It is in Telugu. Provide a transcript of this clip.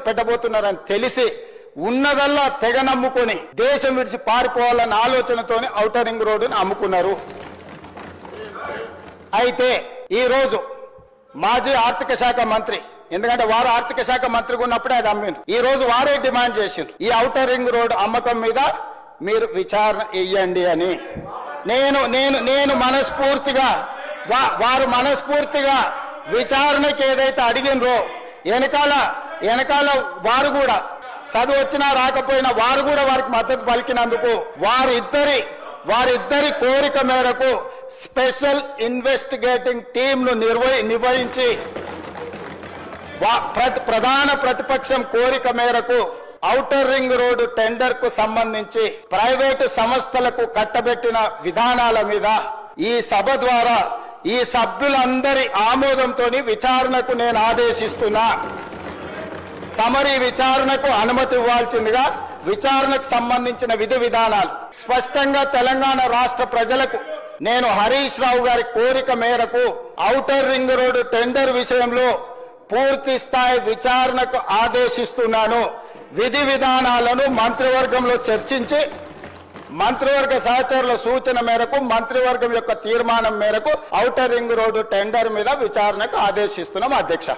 పెట్టబోతున్నారని తెలిసి ఉన్నదల్లా తెగ నమ్ముకొని దేశం విడిచి పారిపోవాలన్న ఆలోచనతోనే ఔటర్ రింగ్ రోడ్డును అమ్ముకున్నారు. అయితే ఈ రోజు మాజీ ఆర్థిక శాఖ మంత్రి, ఎందుకంటే వారు ఆర్థిక శాఖ మంత్రిగా ఉన్నప్పుడే అది అమ్మిండ్రు, ఈ రోజు వారే డిమాండ్ చేసిండ్రు ఈ ఔటర్ రింగ్ రోడ్ అమ్మకం మీద మీరు విచారణ ఇయ్యండి అని. నేను మనస్ఫూర్తిగా వారు మనస్ఫూర్తిగా విచారణకి ఏదైతే అడిగినరో వెనకాల వారు కూడా చదువు వచ్చినా రాకపోయినా వారు కూడా వారికి మద్దతు పలికినందుకు వారిద్దరి కోరిక మేరకు స్పెషల్ ఇన్వెస్టిగేటింగ్ టీంను నిర్వహించి ప్రధాన ప్రతిపక్షం కోరిక మేరకు ఔటర్ రింగ్ రోడ్డు టెండర్ కు సంబంధించి ప్రైవేటు సంస్థలకు కట్టబెట్టిన విధానాల మీద ఈ సభ ద్వారా ఈ సభ్యులందరి ఆమోదంతో విచారణకు నేను ఆదేశిస్తున్నా. తమరి విచారణకు అనుమతి ఇవ్వాల్సిందిగా విచారణకు సంబంధించిన విధి విధానాలు స్పష్టంగా తెలంగాణ రాష్ట్ర ప్రజలకు నేను హరీష్ రావు గారి కోరిక మేరకు ఔటర్ రింగ్ రోడ్డు టెండర్ విషయంలో పూర్తి స్థాయి విచారణకు ఆదేశిస్తున్నాను. విధి విధానాలను మంత్రివర్గంలో చర్చించి మంత్రివర్గ సహచరుల సూచన మేరకు మంత్రివర్గం యొక్క తీర్మానం మేరకు ఔటర్ రింగ్ రోడ్డు టెండర్ మీద విచారణకు ఆదేశిస్తున్నాం అధ్యక్ష.